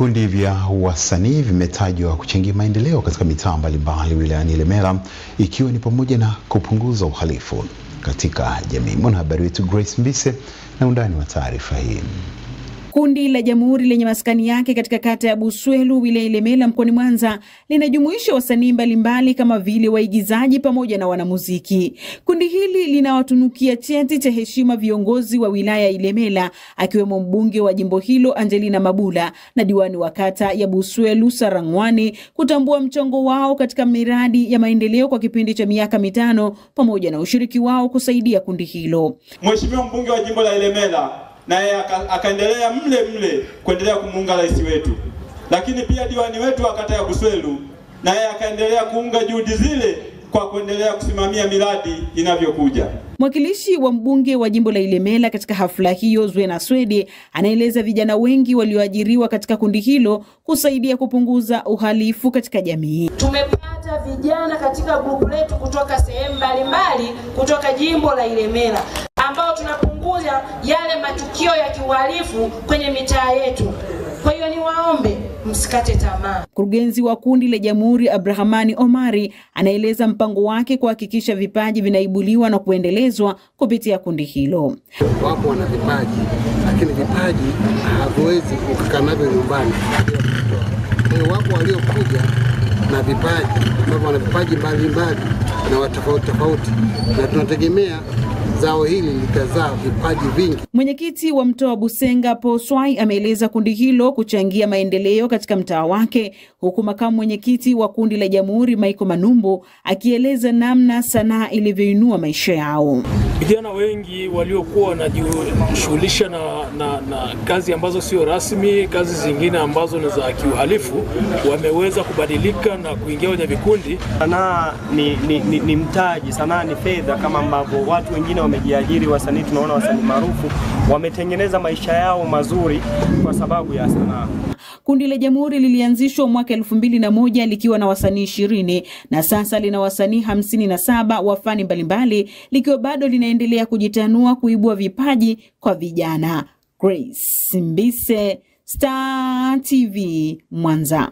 Kundi vya wasanii vimetajwa kuchangia maendeleo katika mitaa mbalimbali wilayani Ilemela, ikiwa ni pamoja na kupunguza uhalifu katika jamii. Mwanahabari wetu Grace Mbise na undani wa taarifa hii. Kundi la Jamhuri lenye maskani yake katika kata ya Buswelu wilaya Ilemela mkoani Mwanza linajumuisha wasanii mbalimbali kama vile waigizaji pamoja na wanamuziki. Kundi hili linawatunukia cheti cha heshima viongozi wa wilaya Ilemela akiwemo mbunge wa jimbo hilo Angelina Mabula na diwani wa kata ya Buswelu Sarangwani kutambua mchango wao katika miradi ya maendeleo kwa kipindi cha miaka 5 pamoja na ushiriki wao kusaidia kundi hilo. Mheshimiwa mbunge wa jimbo la Ilemela naye akaendelea mle kuendelea kumuunga rais wetu, lakini pia diwani wetu wa kata ya Buswelu naye akaendelea kuunga juhudi zile kwa kuendelea kusimamia miradi inavyokuja. Mwakilishi wa mbunge wa jimbo la Ilemela katika hafla hiyo Zwena Swede anaeleza vijana wengi walioajiriwa katika kundi hilo kusaidia kupunguza uhalifu katika jamii. Tumepata vijana katika grupu letu kutoka sehemu mbalimbali kutoka jimbo la Ilemela ambao tunapunguza yale matukio ya kiuhalifu kwenye mitaa yetu. Kwa hiyo niwaombe msikate tamaa. Mkurugenzi wa kundi la Jamhuri Abrahamani Omari anaeleza mpango wake kuhakikisha vipaji vinaibuliwa na kuendelezwa kupitia kundi hilo. Wapo wana vipaji, lakini vipaji haviwezi kukaa navyo nyumbani. Kwa hiyo wapo waliokuja na vipaji, ambao wana vipaji mbalimbali na tofauti, na tunategemea zao hili litazaa vipaji vingi. Mwenyekiti wa mtaa wa Busenga Poswai ameeleza kundi hilo kuchangia maendeleo katika mtaa wake, huku makamu mwenyekiti wa kundi la Jamhuri Michael Manumbo akieleza namna sanaa ilivyoinua maisha yao. Vijana wengi waliokuwa wanajishughulisha na kazi ambazo sio rasmi, kazi zingine ambazo ni za kiuhalifu, wameweza kubadilika na kuingia kwenye vikundi. Sanaa ni mtaji, sanaa ni fedha, kama ambavyo watu wengine wamejiajiri. Wasanii, tunaona wasanii maarufu wametengeneza maisha yao mazuri kwa sababu ya sanaa. Kundi la Jamhuri lilianzishwa mwaka 2001 likiwa na wasanii 20 na sasa lina wasanii 57 wa fani mbalimbali, likiwa bado linaendelea kujitanua kuibua vipaji kwa vijana. Grace Mbise, Star TV, Mwanza.